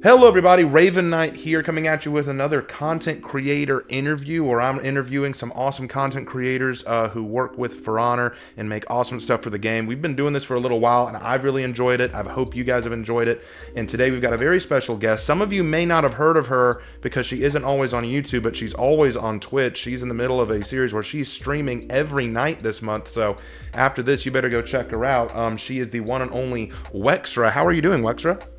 Hello everybody, Raven Knight here, coming at you with another content creator interview where I'm interviewing some awesome content creators who work with For Honor and make awesome stuff for the game. We've been doing this for a little while and I've really enjoyed it. I hope you guys have enjoyed it. And today we've got a very special guest. Some of you may not have heard of her because she isn't always on YouTube, but she's always on Twitch. She's in the middle of a series where she's streaming every night this month. So after this, you better go check her out. She is the one and only Wexra. How are you doing, Wexra?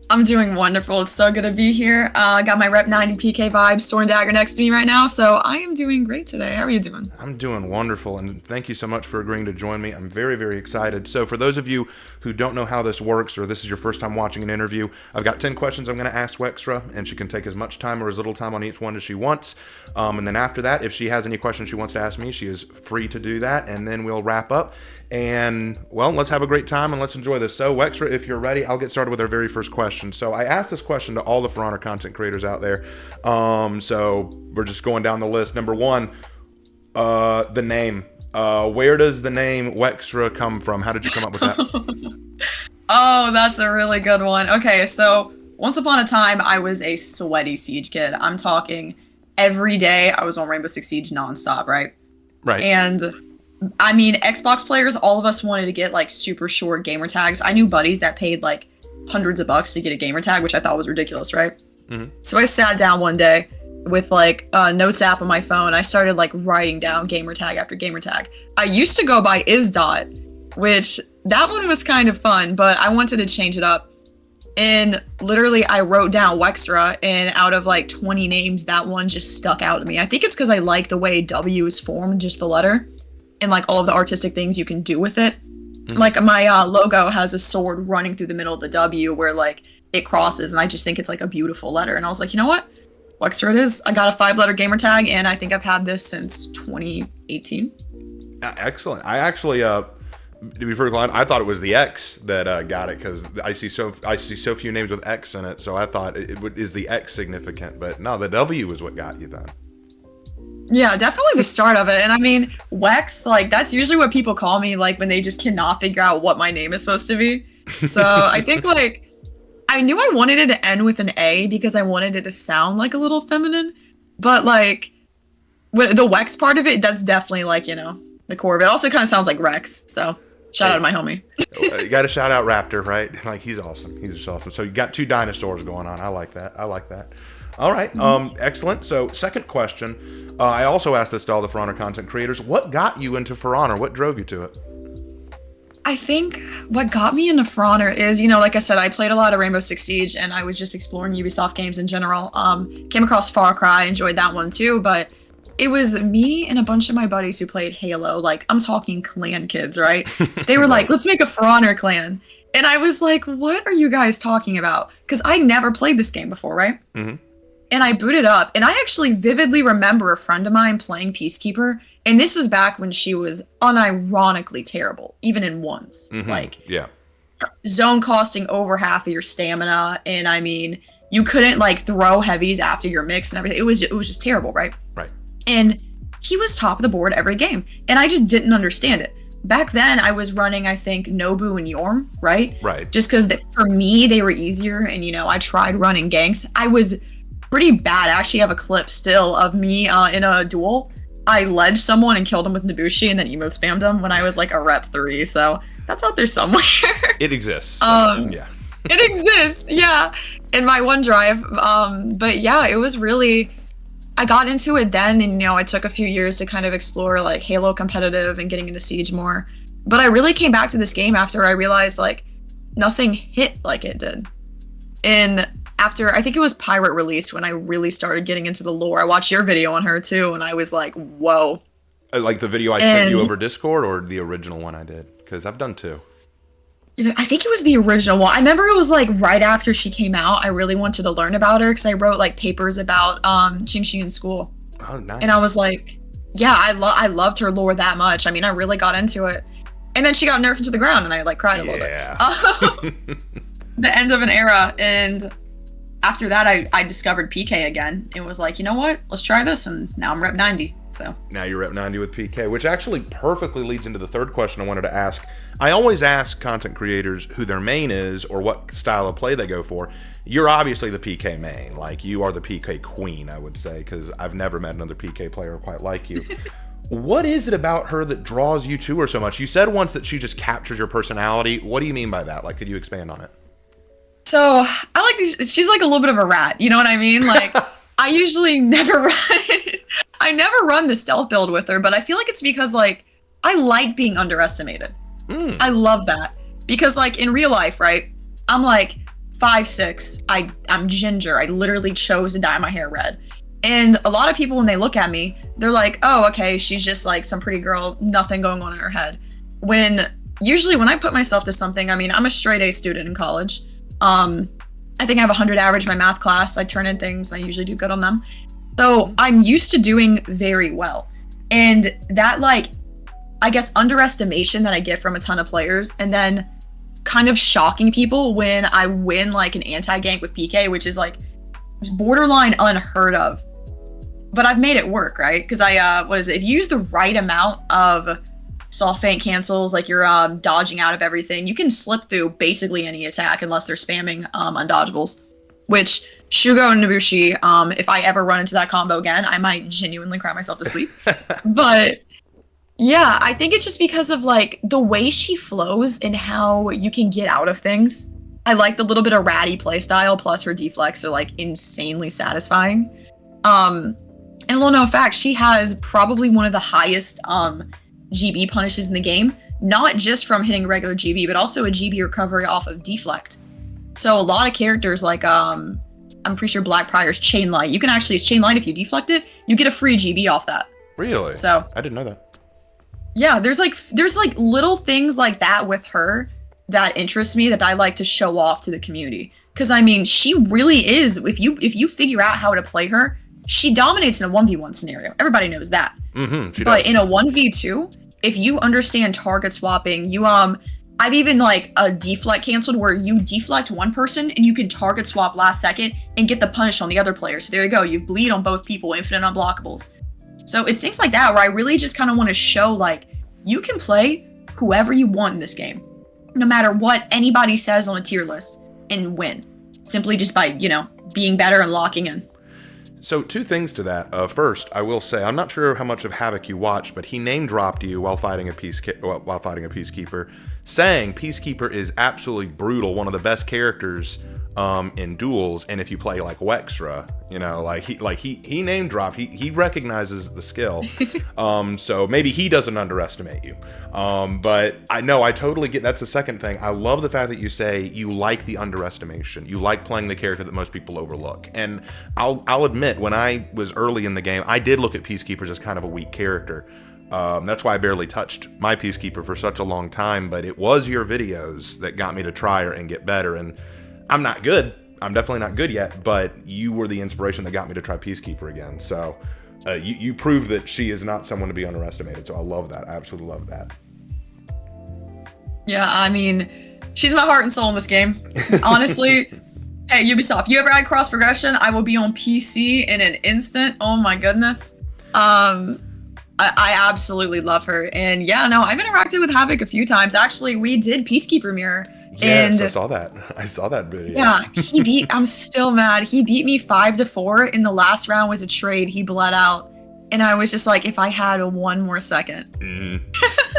I'm doing wonderful. It's so good to be here. Got my Rep 90 PK vibes, Sword and Dagger next to me right now, so I am doing great today. How are you doing? I'm doing wonderful, and thank you so much for agreeing to join me. I'm very, very excited. So for those of you who don't know how this works, or this is your first time watching an interview, I've got 10 questions I'm going to ask Wexra, and she can take as much time or as little time on each one as she wants. And then after that, if she has any questions she wants to ask me, she is free to do that, and then we'll wrap up. And, well, let's have a great time and let's enjoy this. So, Wexra, if you're ready, I'll get started with our very first question. So, I asked this question to all the For Honor content creators out there. So, we're just going down the list. Number one, the name. Where does the name Wexra come from? How did you come up with that? Oh, that's a really good one. Okay, so once upon a time, I was a sweaty Siege kid. I'm talking every day I was on Rainbow Six Siege nonstop, right? Right. And I mean, Xbox players, all of us wanted to get like super short gamer tags. I knew buddies that paid like hundreds of bucks to get a gamer tag, which I thought was ridiculous, right? Mm-hmm. So I sat down one day with like a notes app on my phone. I started like writing down gamer tag after gamer tag. I used to go by isdot, which that one was kind of fun, but I wanted to change it up. And literally I wrote down Wexra, and out of like 20 names, that one just stuck out to me. I think it's because I like the way W is formed, just the letter. And like all of the artistic things you can do with it. Mm-hmm. Like my logo has a sword running through the middle of the W where like it crosses, and I just think it's like a beautiful letter. And I was like, you know what? Wexra it is. I got a 5-letter gamer tag, and I think I've had this since 2018. Excellent. I actually, to be vertical, I thought it was the X that got it, because I see so few names with X in it. So I thought is the X significant, but no, the W is what got you then. Yeah, definitely the start of it. And I mean, Wex, like, that's usually what people call me, like, when they just cannot figure out what my name is supposed to be. So I think, like, I knew I wanted it to end with an A because I wanted it to sound, like, a little feminine. But, like, with the Wex part of it, that's definitely, like, you know, the core of it. It also kind of sounds like Rex. So shout out to my homie. You got to shout out Raptor, right? Like, he's awesome. He's just awesome. So you got two dinosaurs going on. I like that. All right. Excellent. So second question. I also asked this to all the For Honor content creators. What got you into For Honor? What drove you to it? I think what got me into For Honor is, you know, like I said, I played a lot of Rainbow Six Siege, and I was just exploring Ubisoft games in general. Came across Far Cry, enjoyed that one too, but it was me and a bunch of my buddies who played Halo. Like, I'm talking clan kids, right? They were like, let's make a For Honor clan. And I was like, what are you guys talking about? Because I never played this game before, right? Mm-hmm. And I booted up, and I actually vividly remember a friend of mine playing Peacekeeper, and this is back when she was unironically terrible, even in ones. Mm-hmm. Like, yeah, zone costing over half of your stamina, and I mean, you couldn't like throw heavies after your mix and everything. It was just terrible, right? Right. And he was top of the board every game, and I just didn't understand it. Back then, I was running, I think, Nobu and Yorm, right? Right. Just because for me, they were easier, and you know, I tried running ganks. I was pretty bad. I actually have a clip still of me in a duel. I ledged someone and killed him with Nabushi and then emote spammed him when I was like a rep 3. So that's out there somewhere. It exists. Yeah. It exists. Yeah. In my OneDrive. But yeah, it was really, I got into it then, and you know, it took a few years to kind of explore like Halo competitive and getting into Siege more. But I really came back to this game after I realized like nothing hit like it did. And after, I think it was Pirate release when I really started getting into the lore. I watched your video on her too, and I was like, whoa. Like the video I sent you over Discord, or the original one I did? Because I've done two. I think it was the original one. I remember it was like right after she came out. I really wanted to learn about her because I wrote like papers about Xingxi in school. Oh, nice. And I was like, yeah, I loved her lore that much. I mean, I really got into it. And then she got nerfed into the ground, and I like cried a little bit. The end of an era. And after that, I discovered PK again and was like, you know what? Let's try this. And now I'm Rep 90. So now you're at 90 with PK, which actually perfectly leads into the third question I wanted to ask. I always ask content creators who their main is or what style of play they go for. You're obviously the PK main. Like, you are the PK queen, I would say, because I've never met another PK player quite like you. What is it about her that draws you to her so much? You said once that she just captures your personality. What do you mean by that? Like, could you expand on it? So I like these. She's like a little bit of a rat. You know what I mean? Like, I usually never run. I never run the stealth build with her, but I feel like it's because like I like being underestimated. I love that because like in real life, right? I'm like 5'6". I'm ginger. I literally chose to dye my hair red. And a lot of people, when they look at me, they're like, oh, okay, she's just like some pretty girl, nothing going on in her head. Usually when I put myself to something, I mean, I'm a straight A student in college. I think I have 100 average in my math class. I turn in things. I usually do good on them. So I'm used to doing very well. And that like, I guess, underestimation that I get from a ton of players and then kind of shocking people when I win like an anti-gank with PK, which is like borderline unheard of. But I've made it work, right? Because if you use the right amount of soft feint cancels, like you're dodging out of everything, you can slip through basically any attack unless they're spamming undodgeables. Which, Shugo and Nobushi, if I ever run into that combo again, I might genuinely cry myself to sleep. But yeah, I think it's just because of like the way she flows and how you can get out of things. I like the little bit of ratty playstyle, plus her deflects are like insanely satisfying. And a little known fact, she has probably one of the highest GB punishes in the game, not just from hitting regular GB, but also a GB recovery off of deflect. So a lot of characters like I'm pretty sure Blackbriar's Chain Light, you can actually, it's Chain Light, if you deflect it, you get a free GB off that. Really? So I didn't know that. Yeah, there's like little things like that with her that interest me that I like to show off to the community. Because I mean, she really is, if you figure out how to play her, she dominates in a 1v1 scenario. Everybody knows that. She but does. In a 1v2, if you understand target swapping, I've even like a deflect canceled where you deflect one person and you can target swap last second and get the punish on the other player. So there you go, you bleed on both people, infinite unblockables. So it's things like that where I really just kind of want to show like, you can play whoever you want in this game, no matter what anybody says on a tier list, and win. Simply just by, being better and locking in. So 2 things to that. First, I will say, I'm not sure how much of Havoc you watched, but he name dropped you while fighting a Peacekeeper, saying Peacekeeper is absolutely brutal, one of the best characters in duels, and if you play like Wexra, he name dropped. He recognizes the skill. So maybe he doesn't underestimate you. But I totally get, that's the second thing. I love the fact that you say you like the underestimation. You like playing the character that most people overlook. And I'll admit, when I was early in the game, I did look at Peacekeepers as kind of a weak character. That's why I barely touched my Peacekeeper for such a long time, but it was your videos that got me to try her and get better. And I'm not good. I'm definitely not good yet, but you were the inspiration that got me to try Peacekeeper again. So you proved that she is not someone to be underestimated. So I love that. I absolutely love that. Yeah, I mean, she's my heart and soul in this game. Honestly, hey, Ubisoft, you ever add cross progression? I will be on PC in an instant. Oh my goodness. I absolutely love her. And yeah, no, I've interacted with Havoc a few times. Actually, we did Peacekeeper Mirror. Yes, and I saw that. I saw that video. Yeah, I'm still mad. He beat me 5-4. In the last round was a trade. He bled out. And I was just like, if I had one more second.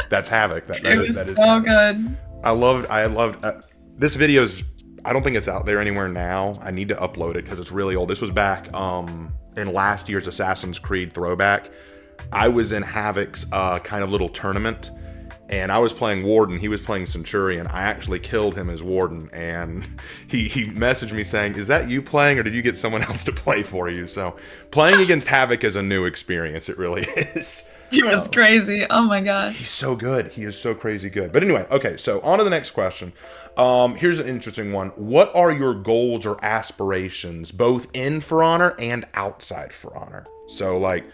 That's Havoc. It was so good. I loved this video's, I don't think it's out there anywhere now. I need to upload it because it's really old. This was back in last year's Assassin's Creed throwback. I was in Havoc's kind of little tournament, and I was playing Warden. He was playing Centurion. I actually killed him as Warden, and he messaged me saying, "Is that you playing, or did you get someone else to play for you?" So playing against Havoc is a new experience. It really is. He was crazy. Oh my gosh. He's so good. He is so crazy good. But anyway, okay, so on to the next question. Here's an interesting one. What are your goals or aspirations, both in For Honor and outside For Honor? So, like,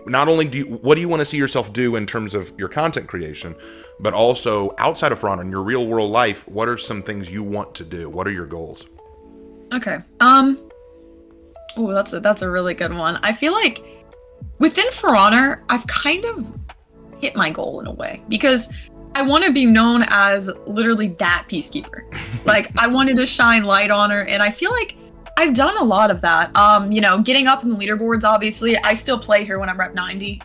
not only what do you want to see yourself do in terms of your content creation, but also outside of For Honor in your real world life, what are some things you want to do? What are your goals? Okay. Oh, that's a really good one. I feel like within For Honor, I've kind of hit my goal in a way, because I want to be known as literally that Peacekeeper. Like, I wanted to shine light on her, and I feel like I've done a lot of that. You know, getting up in the leaderboards, obviously. I still play here when I'm rep 90.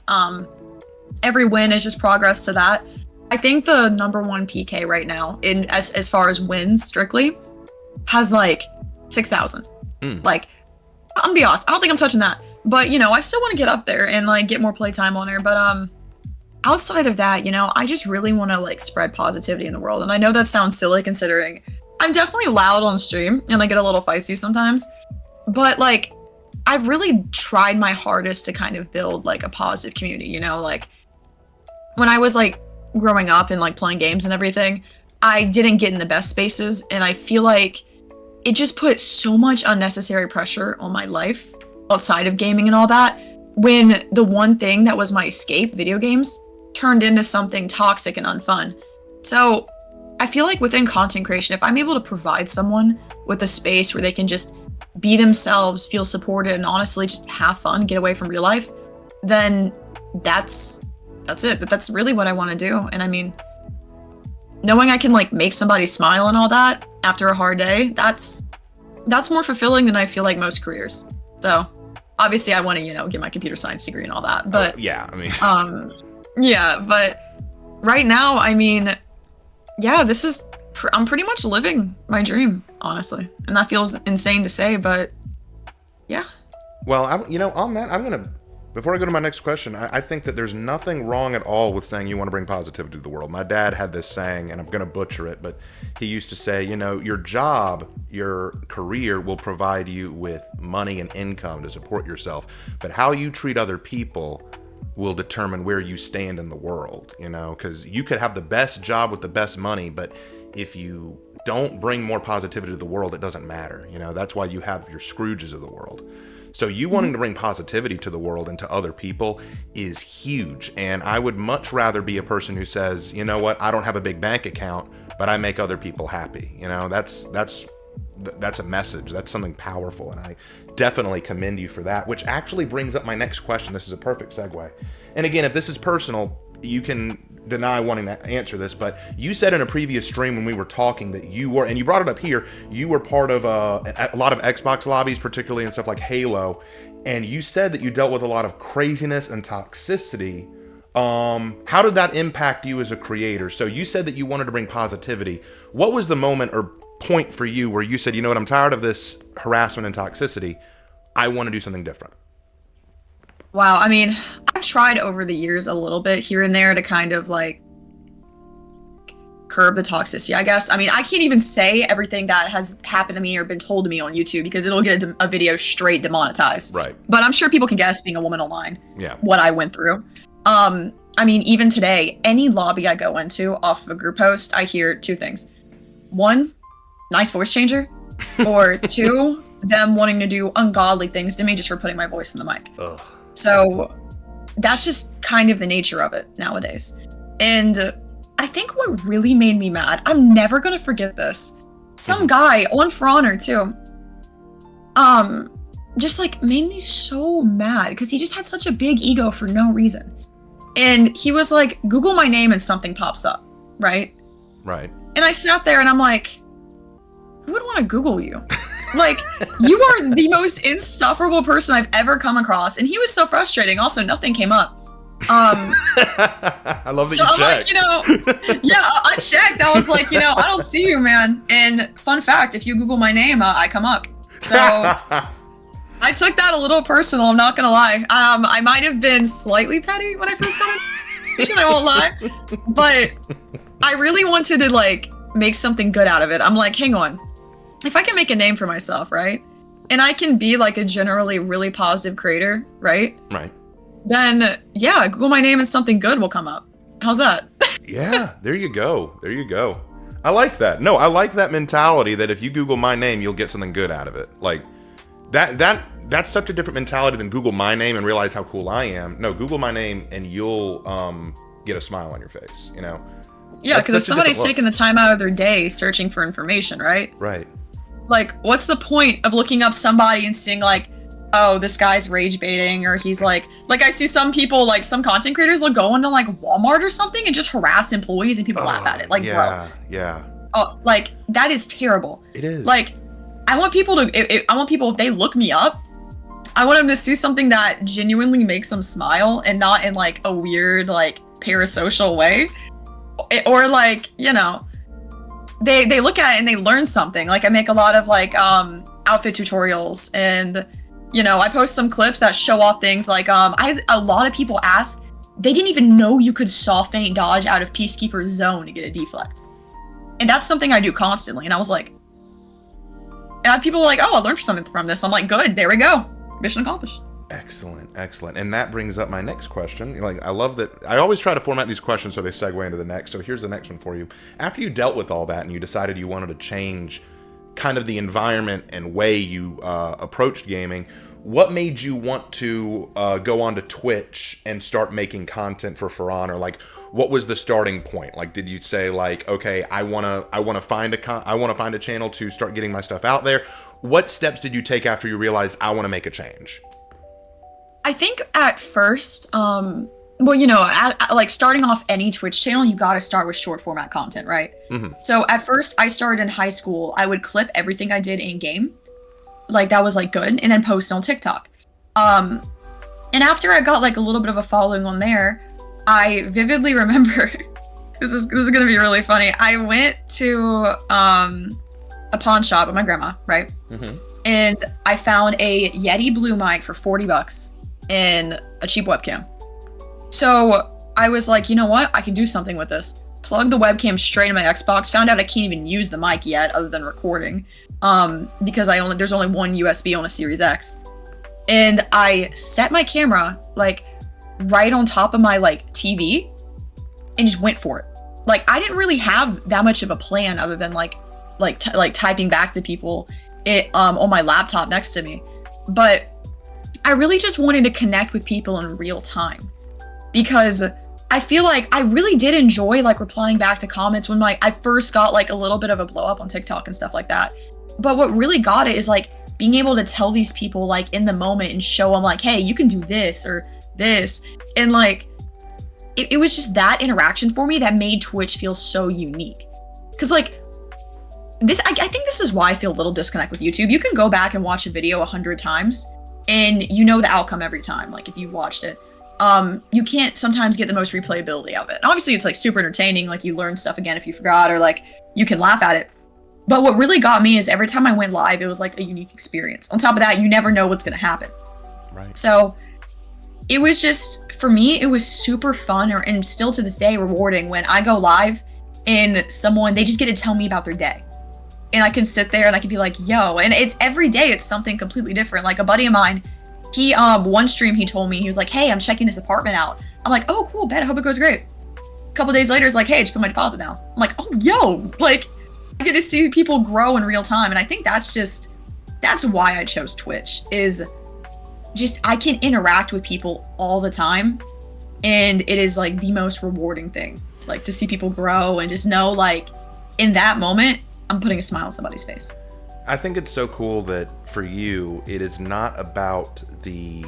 Every win is just progress to that. I think the number one PK right now, in as far as wins strictly, has like 6,000. Like, I'm gonna be honest, I don't think I'm touching that. But, you know, I still want to get up there and like get more playtime on her. But outside of that, you know, I just really want to like spread positivity in the world. And I know that sounds silly considering I'm definitely loud on stream and I get a little feisty sometimes. But like, I've really tried my hardest to kind of build like a positive community, you know, like when I was like growing up and like playing games and everything, I didn't get in the best spaces. And I feel like it just put so much unnecessary pressure on my life outside of gaming and all that, when the one thing that was my escape, video games, turned into something toxic and unfun. So I feel like within content creation, if I'm able to provide someone with a space where they can just be themselves, feel supported, and honestly just have fun, get away from real life, then that's it. That's really what I want to do. And I mean, knowing I can like make somebody smile and all that after a hard day, that's more fulfilling than I feel like most careers. So obviously I want to, you know, get my computer science degree and all that, but yeah, I mean, yeah, but right now, I mean, yeah, I'm pretty much living my dream, honestly. And that feels insane to say, but yeah. Well, you know, on that, before I go to my next question, I think that there's nothing wrong at all with saying you want to bring positivity to the world. My dad had this saying, and I'm going to butcher it, but he used to say, you know, your job, your career will provide you with money and income to support yourself, but how you treat other people will determine where you stand in the world, you know, because you could have the best job with the best money, but if you don't bring more positivity to the world, it doesn't matter. You know, that's why you have your Scrooges of the world. So you wanting to bring positivity to the world and to other people is huge. And I would much rather be a person who says, you know what, I don't have a big bank account, but I make other people happy. You know, that's a message. That's something powerful. And I definitely commend you for that, which actually brings up my next question. This is a perfect segue. And again, if this is personal, you can deny wanting to answer this, but you said in a previous stream when we were talking that you were, and you brought it up here, you were part of a lot of Xbox lobbies, particularly in stuff like Halo, and you said that you dealt with a lot of craziness and toxicity. How did that impact you as a creator? So you said that you wanted to bring positivity. What was the moment or point for you where you said, you know what, I'm tired of this harassment and toxicity, I want to do something different? Wow, I mean, I've tried over the years a little bit here and there to kind of like curb the toxicity, I guess. I mean, I can't even say everything that has happened to me or been told to me on YouTube because it'll get a video straight demonetized. Right. But I'm sure people can guess, being a woman online, yeah, what I went through. I mean, even today, any lobby I go into off of a group post, I hear two things. One, nice voice changer, or two, them wanting to do ungodly things to me just for putting my voice in the mic. Ugh. So that's just kind of the nature of it nowadays. And I think what really made me mad, I'm never gonna forget this. Some guy on For Honor too, just like made me so mad because he just had such a big ego for no reason. And he was like, Google my name and something pops up, right? Right. And I sat there and I'm like, who would want to Google you? Like, you are the most insufferable person I've ever come across. And he was so frustrating. Also, nothing came up. I love that so you I'm checked. like, you know, yeah, I checked. I was like, you know, I don't see you, man. And fun fact, if you Google my name, I come up. So I took that a little personal, I'm not gonna lie. I might have been slightly petty when I first got it. I won't lie. But I really wanted to like make something good out of it. I'm like, hang on. If I can make a name for myself, right? And I can be like a generally really positive creator, right? Right. Then yeah, Google my name and something good will come up. How's that? Yeah, there you go. There you go. I like that. No, I like that mentality that if you Google my name, you'll get something good out of it. Like that's such a different mentality than Google my name and realize how cool I am. No, Google my name and you'll get a smile on your face, you know? Yeah, because if somebody's taking the time out of their day searching for information, right? Right. Like, what's the point of looking up somebody and seeing like oh, this guy's rage baiting, or he's like I see some people, like some content creators will go into like Walmart or something and just harass employees and people laugh at it. Like, yeah, bro. Yeah. Oh, like that is terrible. It is. Like, I want people if they look me up, I want them to see something that genuinely makes them smile and not in like a weird, like parasocial way. Or like, you know, they look at it and they learn something. Like I make a lot of like outfit tutorials, and you know, I post some clips that show off things like a lot of people ask, they didn't even know you could saw feint dodge out of Peacekeeper zone to get a deflect. And that's something I do constantly. And I was like, and people were like, oh, I learned something from this. I'm like, good, there we go. Mission accomplished. Excellent, excellent. And that brings up my next question. Like, I love that. I always try to format these questions so they segue into the next. So here's the next one for you. After you dealt with all that and you decided you wanted to change kind of the environment and way you approached gaming, what made you want to go onto Twitch and start making content for For Honor? Like, what was the starting point? Like, did you say like, okay, I want to find a channel to start getting my stuff out there? What steps did you take after you realized I want to make a change? I think at first, well, you know, like starting off any Twitch channel, you got to start with short format content, right? Mm-hmm. So at first, I started in high school. I would clip everything I did in game, like that was like good, and then post on TikTok. And after I got like a little bit of a following on there, I vividly remember this is gonna be really funny. I went to a pawn shop with my grandma, right? Mm-hmm. And I found a Yeti Blue mic for $40 and a cheap webcam. So I was like, you know what? I can do something with this. Plugged the webcam straight in my Xbox. Found out I can't even use the mic yet, other than recording, because there's only one USB on a Series X. And I set my camera like right on top of my like TV and just went for it. Like I didn't really have that much of a plan other than like typing back to people on my laptop next to me. But I really just wanted to connect with people in real time, because I feel like I really did enjoy like replying back to comments when like I first got like a little bit of a blow up on TikTok and stuff like that. But what really got it is like being able to tell these people like in the moment and show them like, hey, you can do this or this. And like, it was just that interaction for me that made Twitch feel so unique. Cause like this, I think this is why I feel a little disconnect with YouTube. You can go back and watch a video 100 times and you know the outcome every time. Like if you've watched it, you can't sometimes get the most replayability of it. And obviously it's like super entertaining. Like you learn stuff again if you forgot, or like you can laugh at it. But what really got me is every time I went live, it was like a unique experience. On top of that, you never know what's going to happen. Right. So it was just, for me, it was super fun, and still to this day rewarding when I go live and they just get to tell me about their day. And I can sit there and I can be like, yo, and it's every day, it's something completely different. Like a buddy of mine, he, one stream he told me, he was like, hey, I'm checking this apartment out. I'm like, oh, cool, bet, I hope it goes great. A couple days later, it's like, hey, just put my deposit down. I'm like, oh, yo, like, I get to see people grow in real time. And I think that's why I chose Twitch, is just, I can interact with people all the time. And it is like the most rewarding thing, like to see people grow and just know like in that moment, I'm putting a smile on somebody's face. I think it's so cool that for you, it is not about the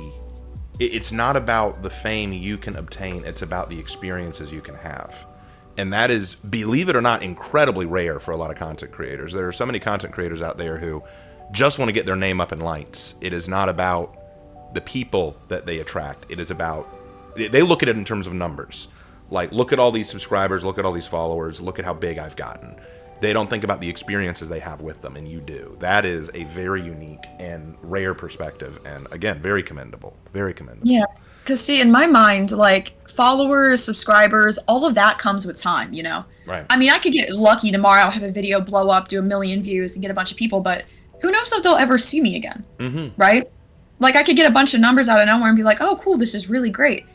fame you can obtain. It's about the experiences you can have. And that is, believe it or not, incredibly rare for a lot of content creators. There are so many content creators out there who just want to get their name up in lights. It is not about the people that they attract. It is about, they look at it in terms of numbers. Like, look at all these subscribers, look at all these followers, look at how big I've gotten. They don't think about the experiences they have with them, and you do. That is a very unique and rare perspective, and again, very commendable. Very commendable. Yeah, because see, in my mind, like, followers, subscribers, all of that comes with time, you know? Right. I mean, I could get lucky tomorrow, have a video blow up, do 1 million views, and get a bunch of people, but who knows if they'll ever see me again, right? Like, I could get a bunch of numbers out of nowhere and be like, oh, cool, this is really great.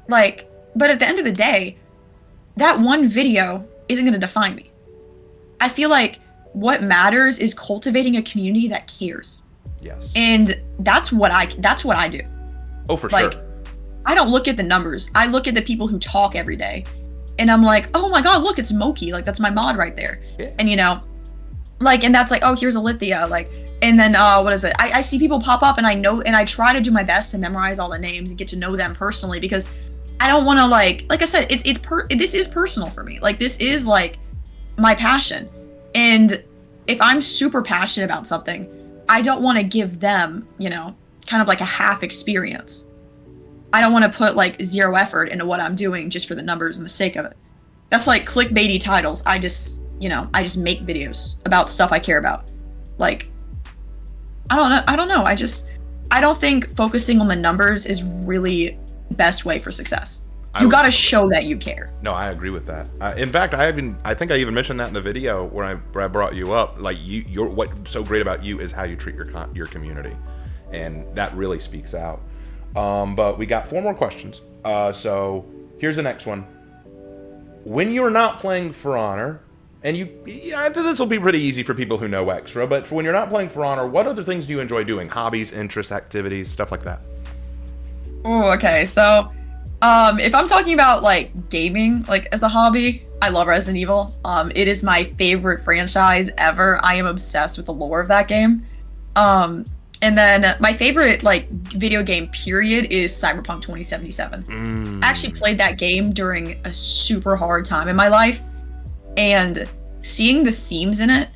Like, but at the end of the day, that one video isn't going to define me. I feel like what matters is cultivating a community that cares. Yes. And that's what I do. Oh, for like, sure. I don't look at the numbers. I look at the people who talk every day. And I'm like, oh my God, look, it's Moki. Like, that's my mod right there. Yeah. And, you know, like, and that's like, oh, here's Alithia. Like, And then what is it? I see people pop up and I know, and I try to do my best to memorize all the names and get to know them personally, because I don't want to like I said, this is personal for me. Like, this is like my passion. And if I'm super passionate about something, I don't want to give them, you know, kind of like a half experience. I don't want to put like zero effort into what I'm doing just for the numbers and the sake of it. That's like clickbaity titles. I just make videos about stuff I care about. Like, I don't know. I don't think focusing on the numbers is really the best way for success. You got to show that you care. No, I agree with that. In fact, I think I even mentioned that in the video where I brought you up. Like, what's so great about you is how you treat your community, and that really speaks out. But we got 4 more questions. So here's the next one. When you're not playing For Honor, and I think this will be pretty easy for people who know Wexra, but when you're not playing For Honor, what other things do you enjoy doing? Hobbies, interests, activities, stuff like that. Oh, okay. So, if I'm talking about like gaming, like as a hobby, I love Resident Evil. It is my favorite franchise ever. I am obsessed with the lore of that game. And then my favorite like video game period is Cyberpunk 2077. I actually played that game during a super hard time in my life, and seeing the themes in it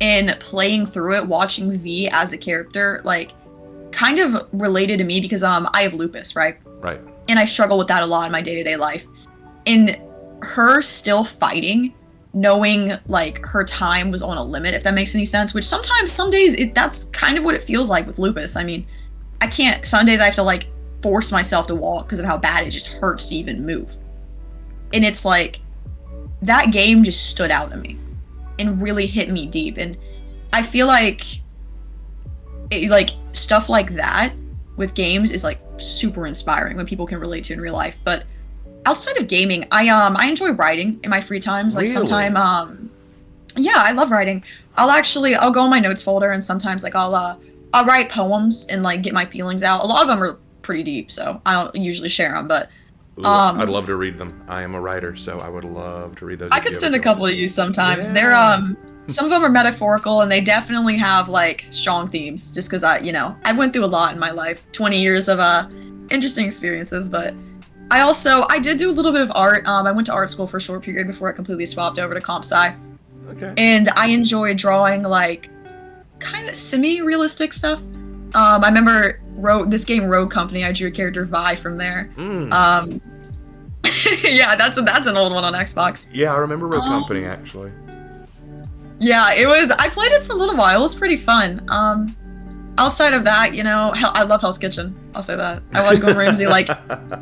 and playing through it, watching V as a character, like, kind of related to me because I have lupus, right? Right. And I struggle with that a lot in my day-to-day life. And her still fighting, knowing like her time was on a limit, if that makes any sense, which some days that's kind of what it feels like with lupus. I mean, some days I have to like force myself to walk because of how bad it just hurts to even move. And it's like, that game just stood out to me and really hit me deep. And I feel like stuff like that with games is like super inspiring when people can relate to in real life. But outside of gaming, I enjoy writing in my free times. Like, really? sometime yeah, I love writing. I'll go in my notes folder, and sometimes like I'll write poems and like get my feelings out. A lot of them are pretty deep, so I don't usually share them, but Ooh, I'd love to read them. I am a writer, so I would love to read those. I could send a couple to you sometimes. Yeah. They're some of them are metaphorical, and they definitely have like strong themes, just because I went through a lot in my life, 20 years of interesting experiences. But I did do a little bit of art. I went to art school for a short period before I completely swapped over to comp sci. Okay. And I enjoy drawing like kind of semi-realistic stuff. I remember this game Rogue Company. I drew a character Vi from there. Yeah, that's an old one on Xbox. Yeah, I remember Rogue Company actually. Yeah, it was. I played it for a little while. It was pretty fun. Outside of that, I love Hell's Kitchen. I'll say that. I watch Gordon Ramsay like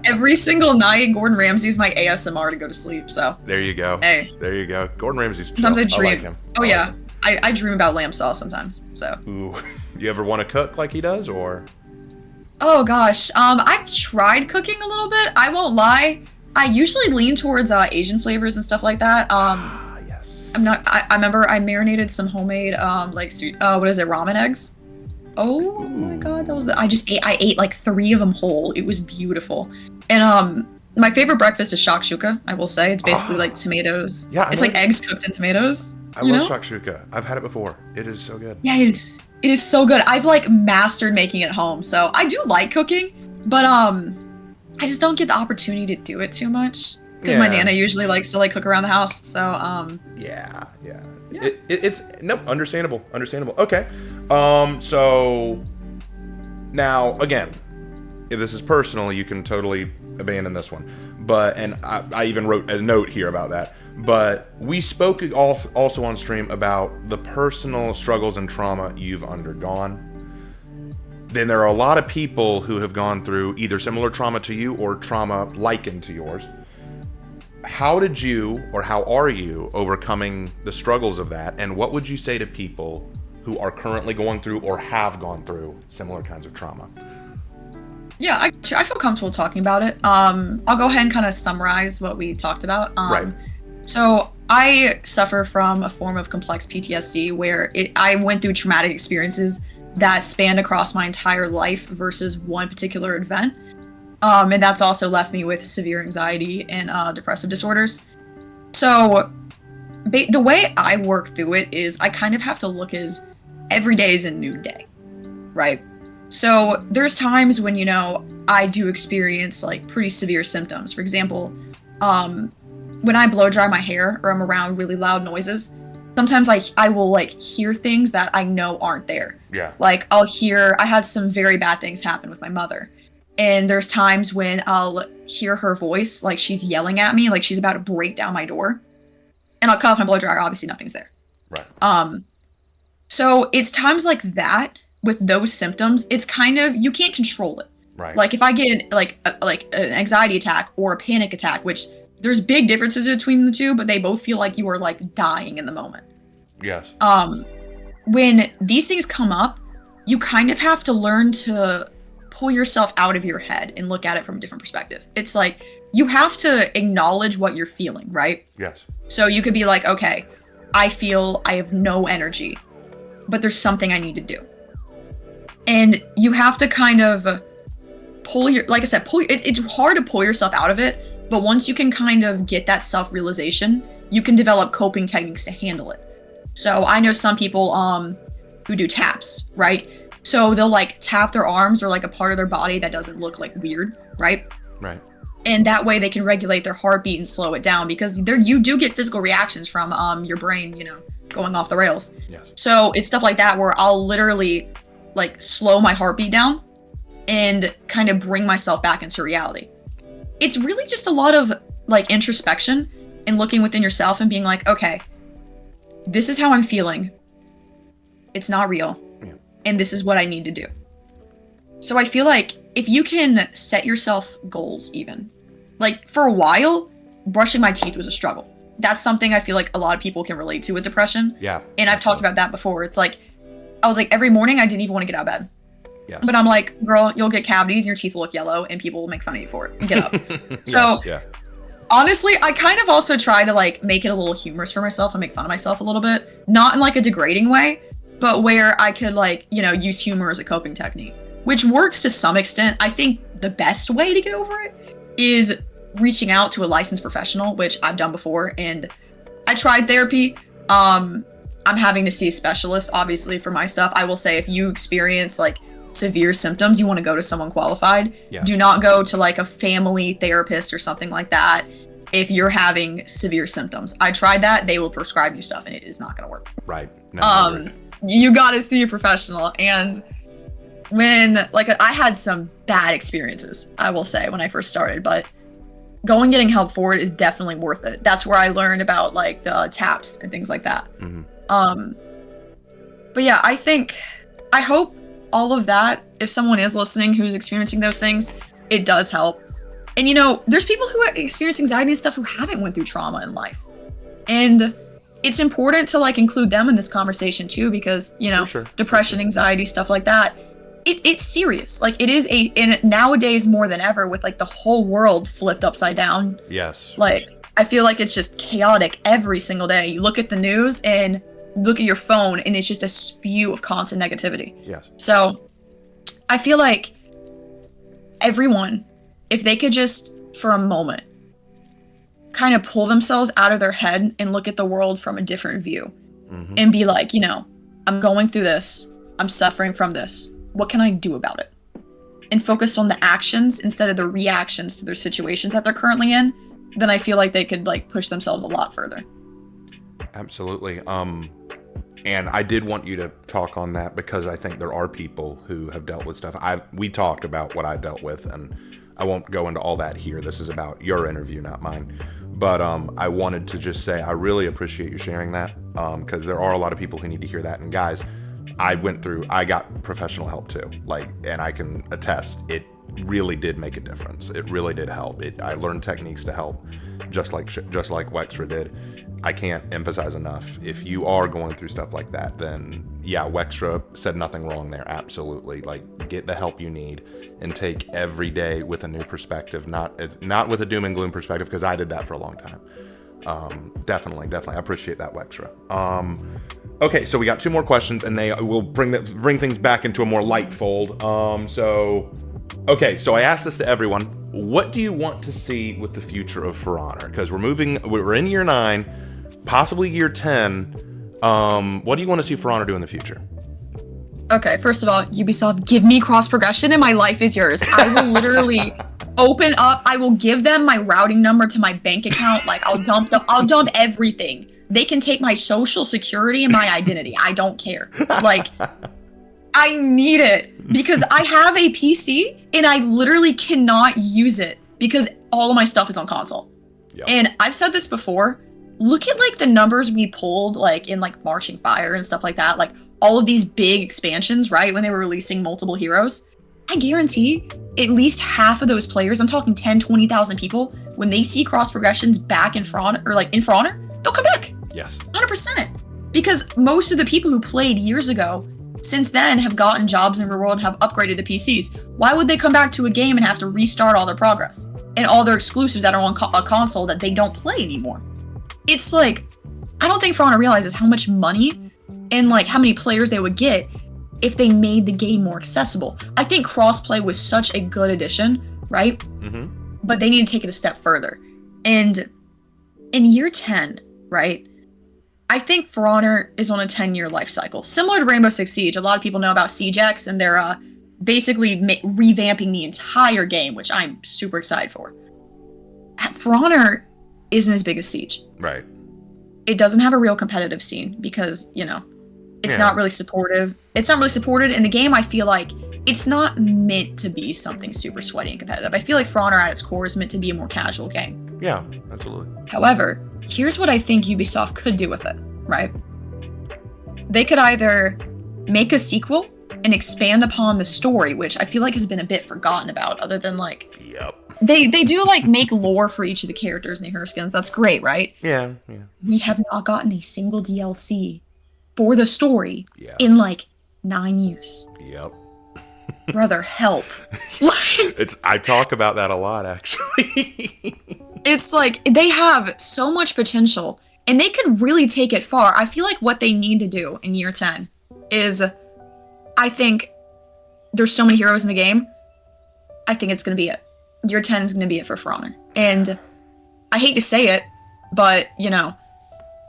every single night. Gordon Ramsay's my ASMR to go to sleep. So there you go. Hey, there you go. Gordon Ramsay's. Sometimes I dream. I like him. Oh yeah, I dream about lamb sauce sometimes. So. Ooh, you ever want to cook like he does, or? Oh gosh, I've tried cooking a little bit. I won't lie. I usually lean towards Asian flavors and stuff like that. Yes. I remember I marinated some homemade ramen eggs. Oh my god, that was I ate like 3 of them whole. It was beautiful. And my favorite breakfast is shakshuka, I will say. It's basically like tomatoes. Yeah, it's like eggs cooked in tomatoes. I love shakshuka. I've had it before. It is so good. Yeah, it is so good. I've like mastered making it home. So I do like cooking, but I just don't get the opportunity to do it too much. Because my Nana usually likes to like cook around the house, so Yeah. It's understandable. Okay. So now again, if this is personal, you can totally abandon this one. But I even wrote a note here about that. But we spoke also on stream about the personal struggles and trauma you've undergone. Then there are a lot of people who have gone through either similar trauma to you or trauma likened to yours. How did you, or how are you, overcoming the struggles of that? And what would you say to people who are currently going through or have gone through similar kinds of trauma? Yeah, I feel comfortable talking about it. I'll go ahead and kind of summarize what we talked about. Right. So I suffer from a form of complex PTSD where I went through traumatic experiences that spanned across my entire life versus one particular event. And that's also left me with severe anxiety and depressive disorders. So the way I work through it is I kind of have to look as every day is a new day, right? So there's times when, you know, I do experience like pretty severe symptoms. For example, when I blow dry my hair or I'm around really loud noises, sometimes I will like hear things that I know aren't there. Yeah. Like I had some very bad things happen with my mother. And there's times when I'll hear her voice, like she's yelling at me, like she's about to break down my door. And I'll cut off my blow dryer, obviously nothing's there. Right. So it's times like that with those symptoms, it's kind of, you can't control it. Right. Like if I get like an anxiety attack or a panic attack, which there's big differences between the two, but they both feel like you are like dying in the moment. Yes. When these things come up, you kind of have to learn to pull yourself out of your head and look at it from a different perspective. It's like you have to acknowledge what you're feeling, right? Yes. So you could be like, okay, I feel I have no energy, but there's something I need to do. And you have to kind of like I said, it's hard to pull yourself out of it, but once you can kind of get that self-realization, you can develop coping techniques to handle it. So I know some people who do taps, right? So they'll like tap their arms or like a part of their body that doesn't look like weird, right? Right. And that way they can regulate their heartbeat and slow it down, because you do get physical reactions from your brain, you know, going off the rails. Yes. So it's stuff like that where I'll literally like slow my heartbeat down and kind of bring myself back into reality. It's really just a lot of like introspection and looking within yourself and being like, okay, this is how I'm feeling. It's not real. Yeah. And this is what I need to do. So I feel like if you can set yourself goals, even like for a while, brushing my teeth was a struggle. That's something I feel like a lot of people can relate to with depression. Yeah. And I've talked about that before. It's like, I was like, every morning I didn't even want to get out of bed. Yes. But I'm like, girl, you'll get cavities and your teeth will look yellow and people will make fun of you for it. Get up. So yeah. honestly, I kind of also try to like make it a little humorous for myself and make fun of myself a little bit. Not in like a degrading way, but where I could like, you know, use humor as a coping technique, which works to some extent. I think the best way to get over it is reaching out to a licensed professional, which I've done before. And I tried therapy. I'm having to see a specialist, obviously, for my stuff. I will say if you experience like severe symptoms, you want to go to someone qualified. Yeah. Do not go to like a family therapist or something like that if you're having severe symptoms. I tried that. They will prescribe you stuff and it is not going to work. Right. No, you got to see a professional. And when like I had some bad experiences, I will say, when I first started, but going getting help for it is definitely worth it. That's where I learned about like the taps and things like that. Mm-hmm. But yeah, I hope all of that, if someone is listening who's experiencing those things, it does help. And you know, there's people who experience anxiety and stuff who haven't went through trauma in life. And it's important to like include them in this conversation too, because, you know, depression, anxiety, stuff like that, it's serious. Like it is and nowadays more than ever with like the whole world flipped upside down. Yes. Like I feel like it's just chaotic every single day. You look at the news and look at your phone and it's just a spew of constant negativity. Yes. So I feel like everyone, if they could just for a moment kind of pull themselves out of their head and look at the world from a different view, mm-hmm. and be like, you know, I'm going through this, I'm suffering from this, what can I do about it? And focus on the actions instead of the reactions to their situations that they're currently in, then I feel like they could like push themselves a lot further. Absolutely. And I did want you to talk on that because I think there are people who have dealt with stuff. We talked about what I dealt with, and I won't go into all that here. This is about your interview, not mine. But I wanted to just say I really appreciate you sharing that, because there are a lot of people who need to hear that. And guys, I got professional help too. Like, and I can attest, it really did make a difference. It really did help. I learned techniques to help, just like Wexra did. I can't emphasize enough. If you are going through stuff like that, then yeah, Wexra said nothing wrong there. Absolutely. Like, get the help you need and take every day with a new perspective, not with a doom and gloom perspective, because I did that for a long time. Definitely. I appreciate that, Wexra. Okay, so we got 2 more questions, and they will bring things back into a more light fold. So I asked this to everyone. What do you want to see with the future of For Honor? Because we're in year 9, possibly year 10. What do you want to see For Honor do in the future? Okay, first of all, Ubisoft, give me cross progression and my life is yours. I will literally open up, I will give them my routing number to my bank account. Like, I'll dump everything. They can take my social security and my identity. I don't care. Like, I need it because I have a PC and I literally cannot use it because all of my stuff is on console. Yep. And I've said this before. Look at like the numbers we pulled like in like Marching Fire and stuff like that. Like all of these big expansions, right? When they were releasing multiple heroes. I guarantee at least half of those players, I'm talking 10, 20,000 people, when they see cross progressions back in For Honor, or like in For Honor, they'll come back. Yes. 100%. Because most of the people who played years ago, since then have gotten jobs in Real and have upgraded to PCs. Why would they come back to a game and have to restart all their progress? And all their exclusives that are on a console that they don't play anymore? It's like, I don't think For Honor realizes how much money and like how many players they would get if they made the game more accessible. I think crossplay was such a good addition, right? Mm-hmm. But they need to take it a step further. And in year 10, right? I think For Honor is on a 10-year life cycle. Similar to Rainbow Six Siege, a lot of people know about Siege X, and they're basically revamping the entire game, which I'm super excited for. For Honor isn't as big as Siege. Right. It doesn't have a real competitive scene because, you know, it's not really supportive. It's not really supported in the game. I feel like it's not meant to be something super sweaty and competitive. I feel like For Honor at its core is meant to be a more casual game. Yeah, absolutely. However, here's what I think Ubisoft could do with it, right? They could either make a sequel and expand upon the story, which I feel like has been a bit forgotten about, other than like... Yep. They do like make lore for each of the characters and the hero skins. That's great, right? Yeah. We have not gotten a single DLC for the story in like 9 years. Yep. Brother, help. I talk about that a lot, actually. It's like they have so much potential and they could really take it far. I feel like what they need to do in year 10 is, I think there's so many heroes in the game. I think it's going to be it. Year 10 is going to be it for Honor. And I hate to say it, but, you know,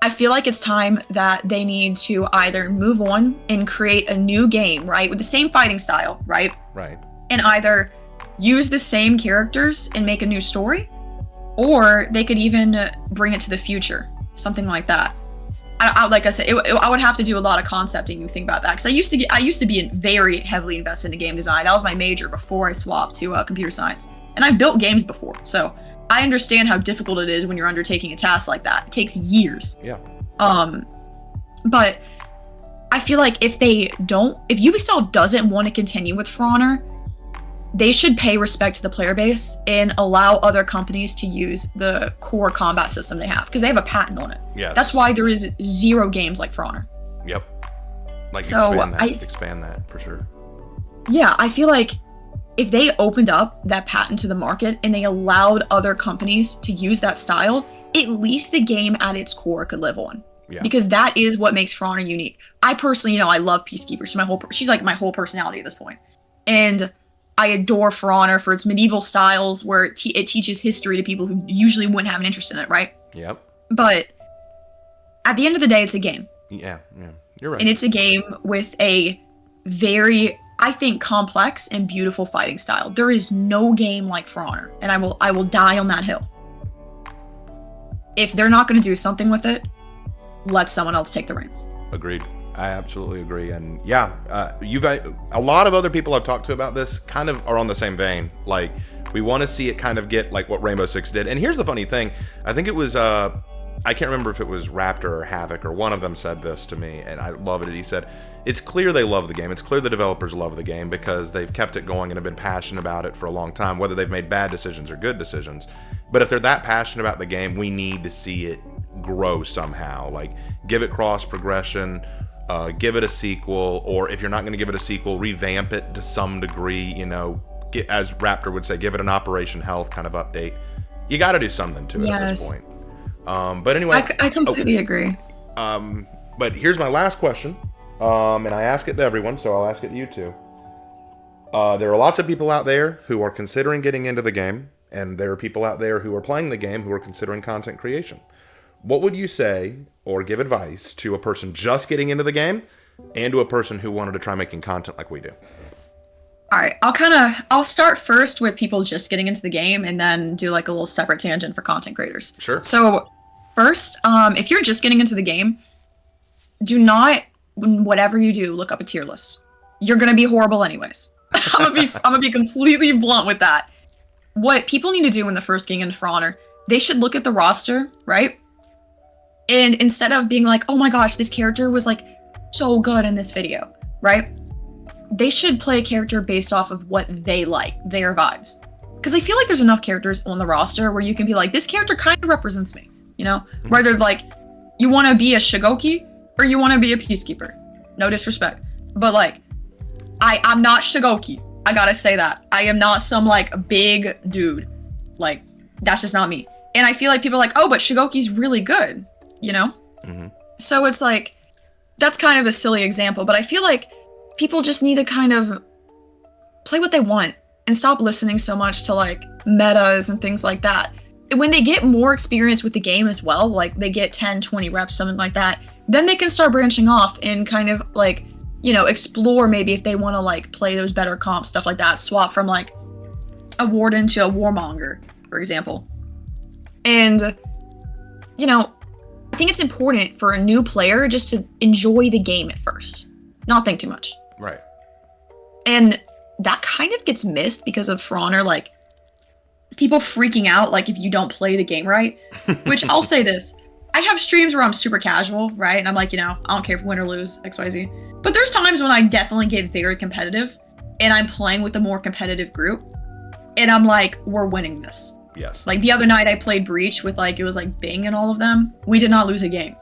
I feel like it's time that they need to either move on and create a new game, right? With the same fighting style, right? Right. And either use the same characters and make a new story, or they could even bring it to the future. Something like that. Like I said, I would have to do a lot of concepting and think about that. Because I used to be very heavily invested in game design. That was my major before I swapped to computer science. And I've built games before, so I understand how difficult it is when you're undertaking a task like that. It takes years. Yeah. But I feel like if Ubisoft doesn't want to continue with For Honor, they should pay respect to the player base and allow other companies to use the core combat system they have, because they have a patent on it. Yeah. That's why there is 0 games like For Honor. Yep. Like so expand that for sure. Yeah, I feel like if they opened up that patent to the market and they allowed other companies to use that style, at least the game at its core could live on. Yeah. Because that is what makes For Honor unique. I personally, I love Peacekeeper. She's like my whole personality at this point. And I adore For Honor for its medieval styles where it teaches history to people who usually wouldn't have an interest in it, right? Yep. But at the end of the day, it's a game. Yeah, you're right. And it's a game with a very, I think, complex and beautiful fighting style. There is no game like For Honor, and I will die on that hill. If they're not going to do something with it, let someone else take the reins. Agreed. I absolutely agree. And yeah, a lot of other people I've talked to about this kind of are on the same vein. Like, we want to see it kind of get like what Rainbow Six did. And here's the funny thing. I think it was, I can't remember if it was Raptor or Havoc, or one of them said this to me, and I love it. He said, it's clear they love the game. It's clear the developers love the game because they've kept it going and have been passionate about it for a long time, whether they've made bad decisions or good decisions. But if they're that passionate about the game, we need to see it grow somehow. Like, give it cross progression, give it a sequel, or if you're not going to give it a sequel, revamp it to some degree, as Raptor would say, give it an Operation Health kind of update. You got to do something to it at this point. But anyway, I completely agree. But here's my last question, and I ask it to everyone, so I'll ask it to you too. There are lots of people out there who are considering getting into the game, and there are people out there who are playing the game who are considering content creation. What would you say or give advice to a person just getting into the game and to a person who wanted to try making content like we do? All right, I'll start first with people just getting into the game and then do like a little separate tangent for content creators. Sure. So first, if you're just getting into the game, do not, whatever you do, look up a tier list. You're gonna be horrible anyways. I'm gonna be completely blunt with that. What people need to do when they're first getting into For Honor, they should look at the roster, right? And instead of being like, oh my gosh, this character was like so good in this video, right? They should play a character based off of what they like, their vibes. Because I feel like there's enough characters on the roster where you can be like, this character kind of represents me, you know? Whether like, you want to be a Shigoki or you want to be a Peacekeeper. No disrespect. But like, I'm not Shigoki. I gotta say that. I am not some like big dude. Like, that's just not me. And I feel like people are like, oh, but Shigoki's really good, you know? So it's like, that's kind of a silly example, but I feel like people just need to kind of play what they want and stop listening so much to like metas and things like that. And when they get more experience with the game as well, like they get 10, 20 reps, something like that, then they can start branching off and kind of like, you know, explore maybe if they want to like play those better comps, stuff like that, swap from like a warden to a warmonger, for example. And, you know, I think it's important for a new player just to enjoy the game at first, not think too much. Right. And that kind of gets missed because of For Honor, like, people freaking out, like, if you don't play the game right. Which, I'll say this. I have streams where I'm super casual, right? And I'm like, you know, I don't care if win or lose, XYZ. But there's times when I definitely get very competitive, and I'm playing with a more competitive group, and I'm like, we're winning this. Yes. Like, the other night I played Breach with, like, it was, like, Bing and all of them. We did not lose a game.